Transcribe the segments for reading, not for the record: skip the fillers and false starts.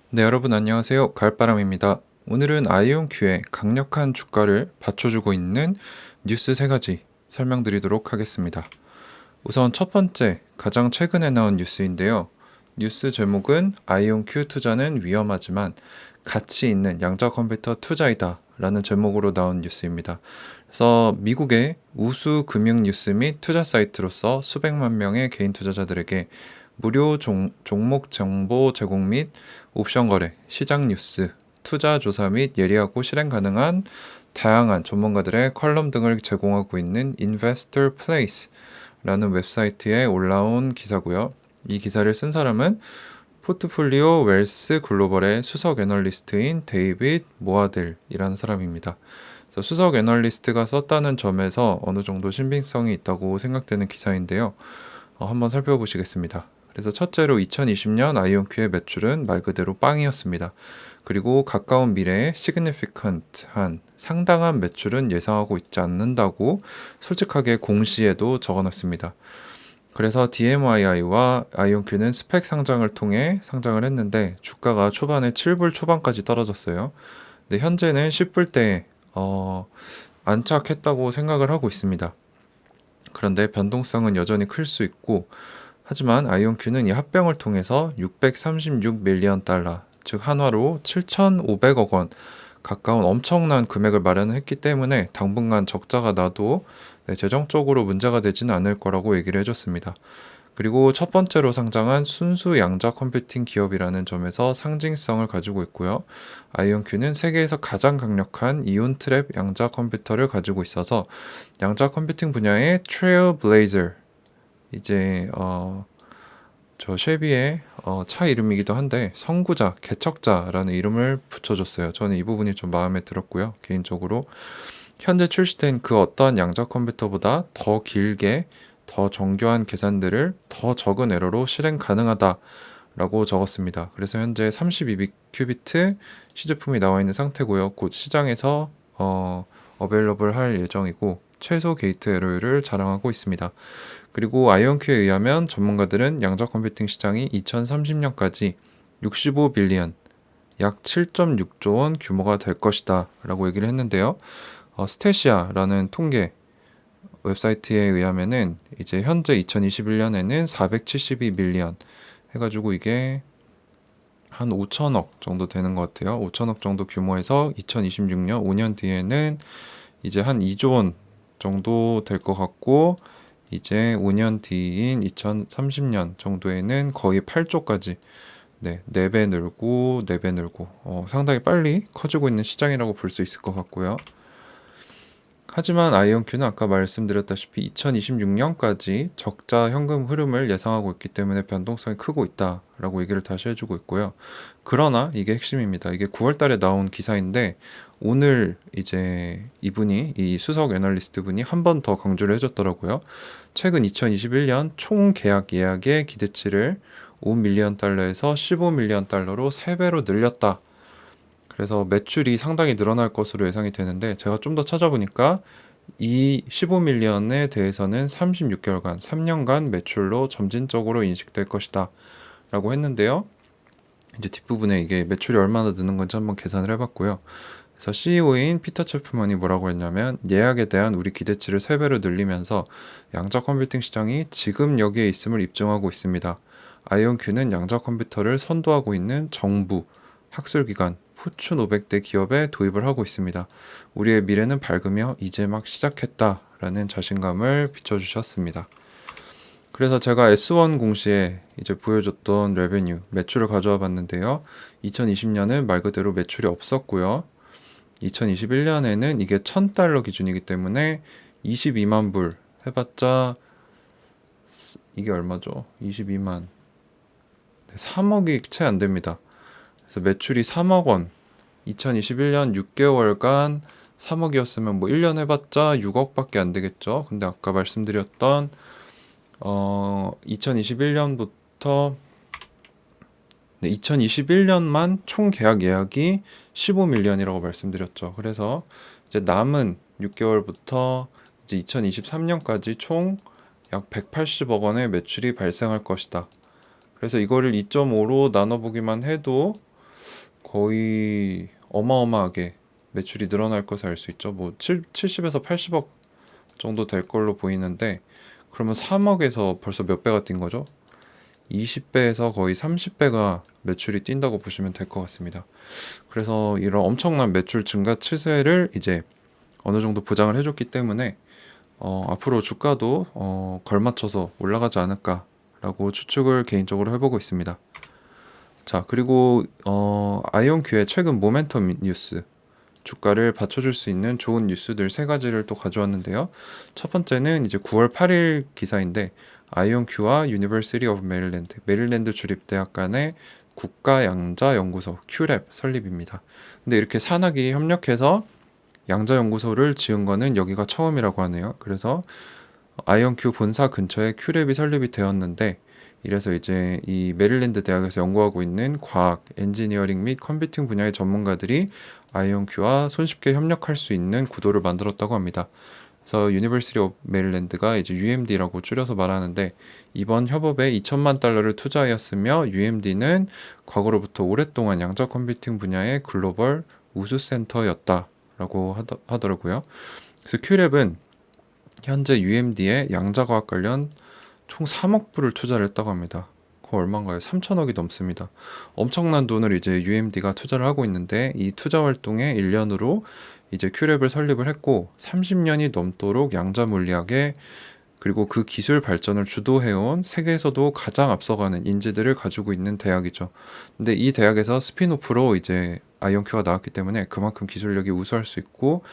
네, 여러분 안녕하세요. 가을바람입니다. 오늘은 아이온큐의 강력한 주가를 받쳐주고 있는 뉴스 세 가지 설명드리도록 하겠습니다. 우선 첫 번째, 가장 최근에 나온 뉴스인데요. 뉴스 제목은 아이온큐 투자는 위험하지만 가치 있는 양자 컴퓨터 투자이다 라는 제목으로 나온 뉴스입니다. 그래서 미국의 우수 금융 뉴스 및 투자 사이트로서 수백만 명의 개인 투자자들에게 무료 종목 정보 제공 및 옵션 거래, 시장 뉴스, 투자 조사 및 예리하고 실행 가능한 다양한 전문가들의 컬럼 등을 제공하고 있는 Investor Place라는 웹사이트에 올라온 기사고요. 이 기사를 쓴 사람은 포트폴리오 웰스 글로벌의 수석 애널리스트인 데이빗 모아델이라는 사람입니다. 그래서 수석 애널리스트가 썼다는 점에서 어느 정도 신빙성이 있다고 생각되는 기사인데요. 한번 살펴보시겠습니다. 그래서 첫째로 2020년 아이온큐의 매출은 말 그대로 빵이었습니다. 그리고 가까운 미래에 significant한 상당한 매출은 예상하고 있지 않는다고 솔직하게 공시에도 적어놨습니다. 그래서 DMII와 아이온큐는 스펙 상장을 통해 상장을 했는데 주가가 초반에 7불 초반까지 떨어졌어요. 근데 현재는 10불대에 안착했다고 생각을 하고 있습니다. 그런데 변동성은 여전히 클 수 있고, 하지만 아이온큐는 이 합병을 통해서 636 밀리언 달러, 즉 한화로 7,500억 원 가까운 엄청난 금액을 마련했기 때문에 당분간 적자가 나도 재정적으로 문제가 되지는 않을 거라고 얘기를 해줬습니다. 그리고 첫 번째로 상장한 순수 양자 컴퓨팅 기업이라는 점에서 상징성을 가지고 있고요. 아이온큐는 세계에서 가장 강력한 이온 트랩 양자 컴퓨터를 가지고 있어서 양자 컴퓨팅 분야의 트레일블레이저, 이제 저 쉐비의 차 이름이기도 한데 선구자, 개척자라는 이름을 붙여줬어요. 저는 이 부분이 좀 마음에 들었고요. 개인적으로 현재 출시된 그 어떠한 양자 컴퓨터보다 더 길게 더 정교한 계산들을 더 적은 에러로 실행 가능하다라고 적었습니다. 그래서 현재 32큐비트 시제품이 나와 있는 상태고요. 곧 시장에서 어베일러블 할 예정이고 최소 게이트 에러율을 자랑하고 있습니다. 그리고 아이온큐에 의하면 전문가들은 양자 컴퓨팅 시장이 2030년까지 65빌리언, 약 7.6조 원 규모가 될 것이다 라고 얘기를 했는데요. 스테시아라는 통계 웹사이트에 의하면은 이제 현재 2021년에는 472밀리언 해가지고 이게 한 5천억 정도 되는 것 같아요. 5천억 정도 규모에서 2026년 5년 뒤에는 이제 한 2조 원 정도 될 것 같고, 이제 5년 뒤인 2030년 정도에는 거의 8조까지, 네, 4배 늘고 4배 늘고 상당히 빨리 커지고 있는 시장이라고 볼 수 있을 것 같고요. 하지만 아이온큐는 아까 말씀드렸다시피 2026년까지 적자 현금 흐름을 예상하고 있기 때문에 변동성이 크고 있다라고 얘기를 다시 해주고 있고요. 그러나 이게 핵심입니다. 이게 9월 달에 나온 기사인데 오늘 이제 이분이, 이 수석 애널리스트 분이 한 번 더 강조를 해줬더라고요. 최근 2021년 총 계약 예약의 기대치를 5밀리언 달러에서 15밀리언 달러로 3배로 늘렸다. 그래서 매출이 상당히 늘어날 것으로 예상이 되는데, 제가 좀 더 찾아보니까 이 15밀리언에 대해서는 36개월간, 3년간 매출로 점진적으로 인식될 것이다 라고 했는데요. 이제 뒷부분에 이게 매출이 얼마나 느는 건지 한번 계산을 해봤고요. 그래서 CEO인 피터 챕프먼이 뭐라고 했냐면, 예약에 대한 우리 기대치를 3배로 늘리면서 양자 컴퓨팅 시장이 지금 여기에 있음을 입증하고 있습니다. 아이온큐는 양자 컴퓨터를 선도하고 있는 정부, 학술기관, 포춘 500대 기업에 도입을 하고 있습니다. 우리의 미래는 밝으며 이제 막 시작했다라는 자신감을 비춰주셨습니다. 그래서 제가 S1 공시에 이제 보여줬던 레베뉴, 매출을 가져와 봤는데요. 2020년은 말 그대로 매출이 없었고요. 2021년에는 이게 1000달러 기준이기 때문에 22만 불 해봤자 이게 얼마죠? 22만 3억이 채 안 됩니다. 그래서 매출이 3억 원, 2021년 6개월간 3억이었으면 뭐 1년 해봤자 6억밖에 안 되겠죠. 근데 아까 말씀드렸던 2021년부터 2021년만 총 계약 예약이 15밀리언이라고 말씀드렸죠. 그래서 이제 남은 6개월부터 이제 2023년까지 총 약 180억 원의 매출이 발생할 것이다. 그래서 이거를 2.5로 나눠보기만 해도 거의 어마어마하게 매출이 늘어날 것을 알 수 있죠. 뭐 70에서 80억 정도 될 걸로 보이는데 그러면 3억에서 벌써 몇 배가 뛴 거죠? 20배에서 거의 30배가 매출이 뛴다고 보시면 될 것 같습니다. 그래서 이런 엄청난 매출 증가 추세를 이제 어느 정도 보장을 해줬기 때문에 앞으로 주가도 걸맞춰서 올라가지 않을까라고 추측을 개인적으로 해보고 있습니다. 자, 그리고 아이온큐의 최근 모멘텀 뉴스, 주가를 받쳐줄 수 있는 좋은 뉴스들 세 가지를 또 가져왔는데요. 첫 번째는 이제 9월 8일 기사인데 아이온큐와 유니버시티 오브 메릴랜드 주립대학 간의 국가양자연구소 큐랩 설립입니다. 근데 이렇게 산학이 협력해서 양자연구소를 지은 거는 여기가 처음이라고 하네요. 그래서 아이온큐 본사 근처에 큐랩이 설립이 되었는데 이래서 이제 이 메릴랜드 대학에서 연구하고 있는 과학, 엔지니어링 및 컴퓨팅 분야의 전문가들이 아이온큐와 손쉽게 협력할 수 있는 구도를 만들었다고 합니다. 그래서 유니버시티 오브 메릴랜드가 이제 UMD라고 줄여서 말하는데 이번 협업에 2천만 달러를 투자하였으며 UMD는 과거로부터 오랫동안 양자 컴퓨팅 분야의 글로벌 우수 센터였다라고 하더라고요. 그래서 큐랩은 현재 UMD에 양자과학 관련 총 3억 불을 투자를 했다고 합니다. 그거 얼마인가요? 3천억이 넘습니다. 엄청난 돈을 이제 UMD가 투자를 하고 있는데 이 투자 활동에 1년으로 이제 큐랩을 설립을 했고 30년이 넘도록 양자 물리학에 그리고 그 기술 발전을 주도해온 세계에서도 가장 앞서가는 인재들을 가지고 있는 대학이죠. 근데 이 대학에서 스핀오프로 이제 아이온큐가 나왔기 때문에 그만큼 기술력이 우수할 수 있고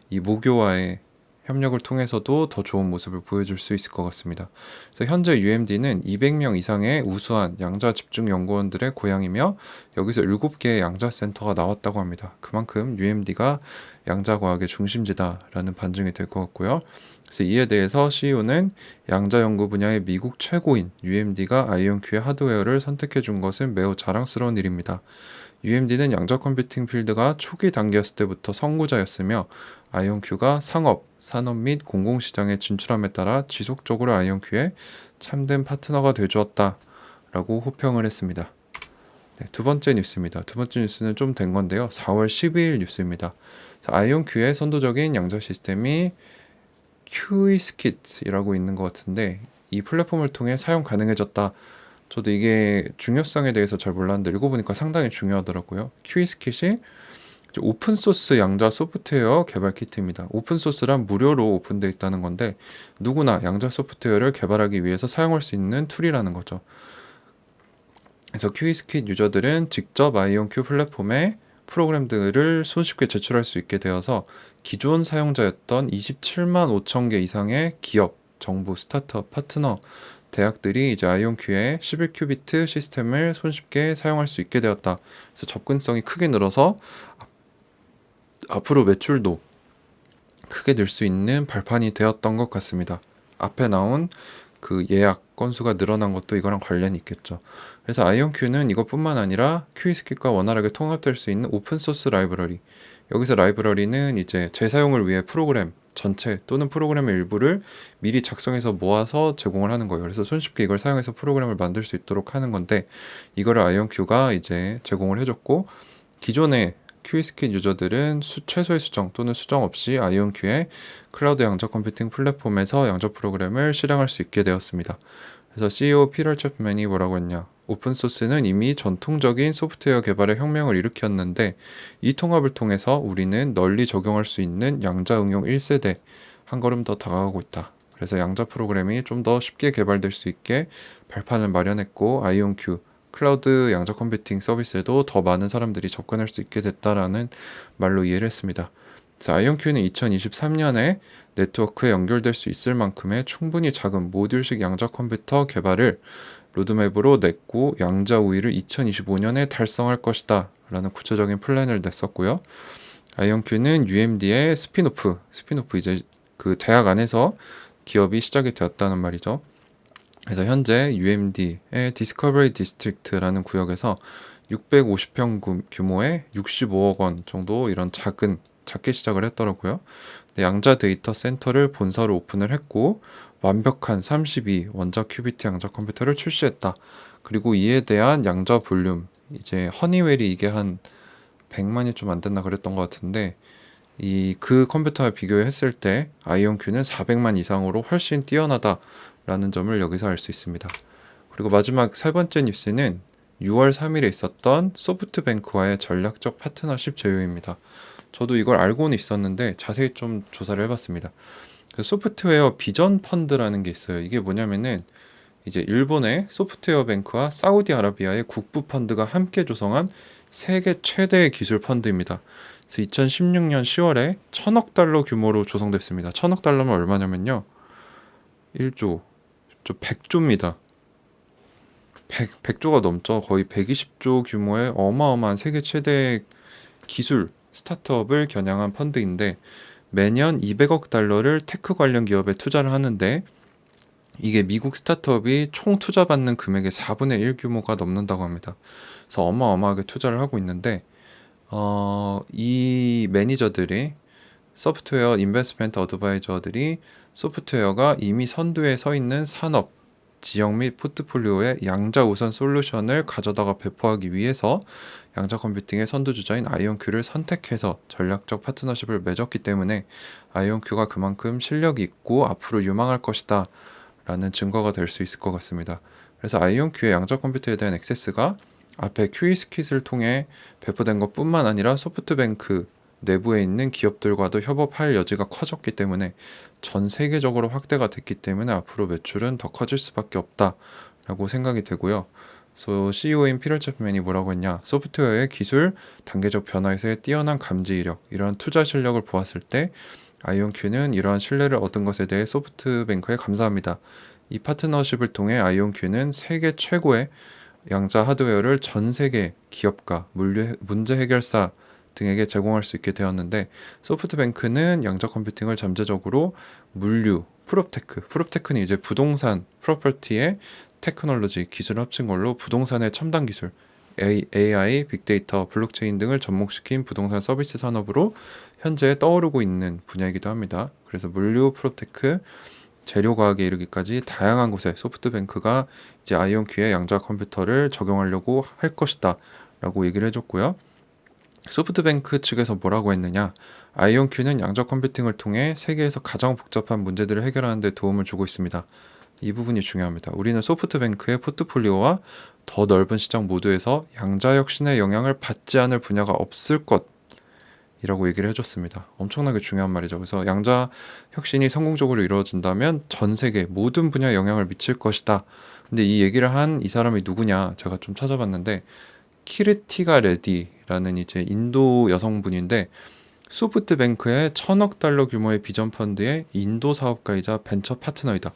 이 모교와의 협력을 통해서도 더 좋은 모습을 보여줄 수 있을 것 같습니다. 그래서 현재 UMD는 200명 이상의 우수한 양자 집중 연구원들의 고향이며 여기서 7개의 양자 센터가 나왔다고 합니다. 그만큼 UMD가 양자과학의 중심지다라는 반증이 될 것 같고요. 그래서 이에 대해서 CEO는 양자 연구 분야의 미국 최고인 UMD가 아이온큐의 하드웨어를 선택해 준 것은 매우 자랑스러운 일입니다. UMD는 양자 컴퓨팅 필드가 초기 단계였을 때부터 선구자였으며 아이온큐가 상업, 산업 및 공공시장에 진출함에 따라 지속적으로 아이온큐의 참된 파트너가 되주었다 라고 호평을 했습니다. 네, 두 번째 뉴스입니다. 두 번째 뉴스는 좀 된 건데요. 4월 12일 뉴스입니다. 아이온큐의 선도적인 양자 시스템이 큐이스킷이라고 있는 것 같은데 이 플랫폼을 통해 사용 가능해졌다. 저도 이게 중요성에 대해서 잘 몰랐는데 읽어보니까 상당히 중요하더라고요. 큐이스킷이 오픈소스 양자 소프트웨어 개발 키트입니다. 오픈소스란 무료로 오픈되어 있다는 건데 누구나 양자 소프트웨어를 개발하기 위해서 사용할 수 있는 툴이라는 거죠. 그래서 큐이스킷 유저들은 직접 아이온큐 플랫폼에 프로그램들을 손쉽게 제출할 수 있게 되어서 기존 사용자였던 27만 5천 개 이상의 기업, 정부, 스타트업, 파트너, 대학들이 이제 아이온큐의 11큐비트 시스템을 손쉽게 사용할 수 있게 되었다. 그래서 접근성이 크게 늘어서 앞으로 매출도 크게 늘 수 있는 발판이 되었던 것 같습니다. 앞에 나온 그 예약 건수가 늘어난 것도 이거랑 관련이 있겠죠. 그래서 아이온큐는 이것뿐만 아니라 큐이스킷과 원활하게 통합될 수 있는 오픈소스 라이브러리. 여기서 라이브러리는 이제 재사용을 위해 프로그램 전체 또는 프로그램의 일부를 미리 작성해서 모아서 제공을 하는 거예요. 그래서 손쉽게 이걸 사용해서 프로그램을 만들 수 있도록 하는 건데 이거를 아이온큐가 이제 제공을 해줬고 기존의 큐이스킷 유저들은 최소의 수정 또는 수정 없이 아이온큐의 클라우드 양자 컴퓨팅 플랫폼에서 양자 프로그램을 실행할 수 있게 되었습니다. 그래서 CEO 피터 챕맨이 뭐라고 했냐? 오픈소스는 이미 전통적인 소프트웨어 개발의 혁명을 일으켰는데 이 통합을 통해서 우리는 널리 적용할 수 있는 양자 응용 1세대 한 걸음 더 다가가고 있다. 그래서 양자 프로그램이 좀 더 쉽게 개발될 수 있게 발판을 마련했고 아이온큐 클라우드 양자 컴퓨팅 서비스에도 더 많은 사람들이 접근할 수 있게 됐다라는 말로 이해를 했습니다. 그래서 아이온큐는 2023년에 네트워크에 연결될 수 있을 만큼의 충분히 작은 모듈식 양자 컴퓨터 개발을 로드맵으로 냈고 양자 우위를 2025년에 달성할 것이다 라는 구체적인 플랜을 냈었고요. 아이온큐는 UMD의 스핀오프 이제 그 대학 안에서 기업이 시작이 되었다는 말이죠. 그래서 현재 UMD의 디스커버리 디스트릭트라는 구역에서 650평 규모의 65억 원 정도 이런 작게 시작을 했더라고요. 양자 데이터 센터를 본사로 오픈을 했고 완벽한 32 원자 큐비트 양자 컴퓨터를 출시했다. 그리고 이에 대한 양자 볼륨 이제 허니웰이 이게 한 100만이 좀 안 됐나 그랬던 것 같은데 그 컴퓨터와 비교했을 때 아이온큐는 400만 이상으로 훨씬 뛰어나다라는 점을 여기서 알 수 있습니다. 그리고 마지막 세 번째 뉴스는 6월 3일에 있었던 소프트뱅크와의 전략적 파트너십 제휴입니다. 저도 이걸 알고는 있었는데 자세히 좀 조사를 해봤습니다. 그 소프트웨어 비전 펀드라는 게 있어요. 이게 뭐냐면은 이제 일본의 소프트웨어 뱅크와 사우디아라비아의 국부 펀드가 함께 조성한 세계 최대의 기술 펀드입니다. 그래서 2016년 10월에 1000억 달러 규모로 조성됐습니다. 1000억 달러면 얼마냐면요. 1조, 100조입니다. 100조가 넘죠. 거의 120조 규모의 어마어마한 세계 최대 기술 스타트업을 겨냥한 펀드인데 매년 200억 달러를 테크 관련 기업에 투자를 하는데 이게 미국 스타트업이 총 투자받는 금액의 4분의 1 규모가 넘는다고 합니다. 그래서 어마어마하게 투자를 하고 있는데 이 매니저들이 소프트웨어 인베스트먼트 어드바이저들이 소프트웨어가 이미 선두에 서 있는 산업, 지역 및 포트폴리오에 양자 우선 솔루션을 가져다가 배포하기 위해서 양자 컴퓨팅의 선두주자인 아이온큐를 선택해서 전략적 파트너십을 맺었기 때문에 아이온큐가 그만큼 실력이 있고 앞으로 유망할 것이다 라는 증거가 될 수 있을 것 같습니다. 그래서 아이온큐의 양자 컴퓨터에 대한 액세스가 앞에 QE스킷을 통해 배포된 것뿐만 아니라 소프트뱅크 내부에 있는 기업들과도 협업할 여지가 커졌기 때문에 전 세계적으로 확대가 됐기 때문에 앞으로 매출은 더 커질 수밖에 없다라고 생각이 되고요. 그래서 CEO인 피터 챕맨이 뭐라고 했냐? 소프트웨어의 기술, 단계적 변화에서의 뛰어난 감지 이력, 이러한 투자 실력을 보았을 때 아이온큐는 이러한 신뢰를 얻은 것에 대해 소프트뱅크에 감사합니다. 이 파트너십을 통해 아이온큐는 세계 최고의 양자 하드웨어를 전 세계 기업가, 문제 해결사 등에게 제공할 수 있게 되었는데 소프트뱅크는 양자 컴퓨팅을 잠재적으로 물류, 프롭테크는 이제 부동산, 프로퍼티의 테크놀로지, 기술을 합친 걸로 부동산의 첨단 기술, AI, 빅데이터, 블록체인 등을 접목시킨 부동산 서비스 산업으로 현재 떠오르고 있는 분야이기도 합니다. 그래서 물류, 프로테크, 재료과학에 이르기까지 다양한 곳에 소프트뱅크가 이제 아이온큐의 양자 컴퓨터를 적용하려고 할 것이다 라고 얘기를 해줬고요. 소프트뱅크 측에서 뭐라고 했느냐? 아이온큐는 양자 컴퓨팅을 통해 세계에서 가장 복잡한 문제들을 해결하는 데 도움을 주고 있습니다. 이 부분이 중요합니다. 우리는 소프트뱅크의 포트폴리오와 더 넓은 시장 모두에서 양자 혁신의 영향을 받지 않을 분야가 없을 것이라고 얘기를 해줬습니다. 엄청나게 중요한 말이죠. 그래서 양자 혁신이 성공적으로 이루어진다면 전 세계 모든 분야에 영향을 미칠 것이다. 근데 이 얘기를 한 이 사람이 누구냐? 제가 좀 찾아봤는데 키르티가 레디라는 이제 인도 여성분인데 소프트뱅크의 1000억 달러 규모의 비전 펀드의 인도 사업가이자 벤처 파트너이다.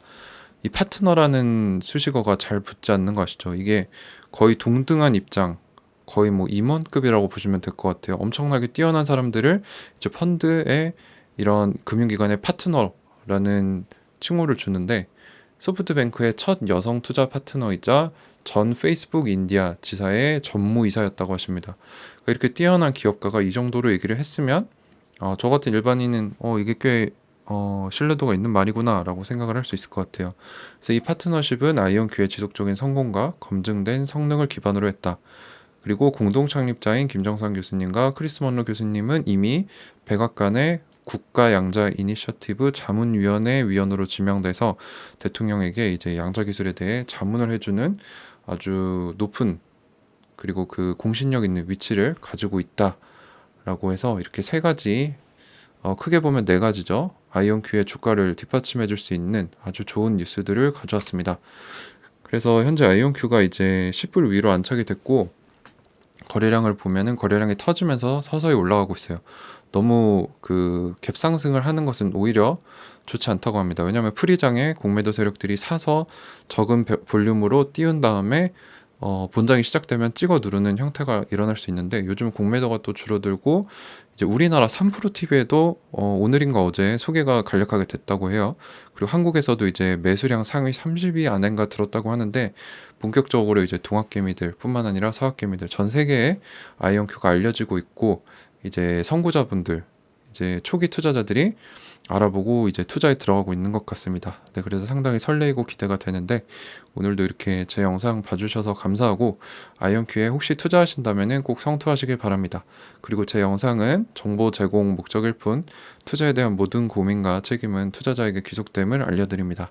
이 파트너라는 수식어가 잘 붙지 않는 거 아시죠? 이게 거의 동등한 입장, 거의 뭐 임원급이라고 보시면 될 것 같아요. 엄청나게 뛰어난 사람들을 이제 펀드의 이런 금융기관의 파트너라는 칭호를 주는데 소프트뱅크의 첫 여성 투자 파트너이자 전 페이스북 인디아 지사의 전무이사였다고 하십니다. 그러니까 이렇게 뛰어난 기업가가 이 정도로 얘기를 했으면 저 같은 일반인은 이게 꽤 신뢰도가 있는 말이구나 라고 생각을 할 수 있을 것 같아요. 그래서 이 파트너십은 아이온큐의 지속적인 성공과 검증된 성능을 기반으로 했다. 그리고 공동 창립자인 김정상 교수님과 크리스 먼로 교수님은 이미 백악관의 국가 양자 이니셔티브 자문위원회 위원으로 지명돼서 대통령에게 이제 양자 기술에 대해 자문을 해주는 아주 높은 그리고 그 공신력 있는 위치를 가지고 있다라고 해서 이렇게 세 가지 크게 보면 네 가지죠. 아이온큐의 주가를 뒷받침해 줄 수 있는 아주 좋은 뉴스들을 가져왔습니다. 그래서 현재 아이온큐가 이제 10불 위로 안착이 됐고 거래량을 보면은 거래량이 터지면서 서서히 올라가고 있어요. 너무 그 갭상승을 하는 것은 오히려 좋지 않다고 합니다. 왜냐하면 프리장에 공매도 세력들이 사서 적은 볼륨으로 띄운 다음에 본장이 시작되면 찍어 누르는 형태가 일어날 수 있는데 요즘 공매도가 또 줄어들고 이제 우리나라 3프로TV에도 오늘인가 어제 소개가 간략하게 됐다고 해요. 그리고 한국에서도 이제 매수량 상위 30위 안인가 들었다고 하는데 본격적으로 이제 동학개미들 뿐만 아니라 서학개미들 전 세계에 아이온큐가 알려지고 있고 이제 선구자분들 이제 초기 투자자들이 알아보고 이제 투자에 들어가고 있는 것 같습니다. 네, 그래서 상당히 설레이고 기대가 되는데 오늘도 이렇게 제 영상 봐주셔서 감사하고 아이언큐에 혹시 투자하신다면은 꼭 성투하시길 바랍니다. 그리고 제 영상은 정보 제공 목적일 뿐 투자에 대한 모든 고민과 책임은 투자자에게 귀속됨을 알려드립니다.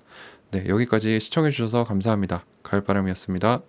네, 여기까지 시청해주셔서 감사합니다. 가을바람이었습니다.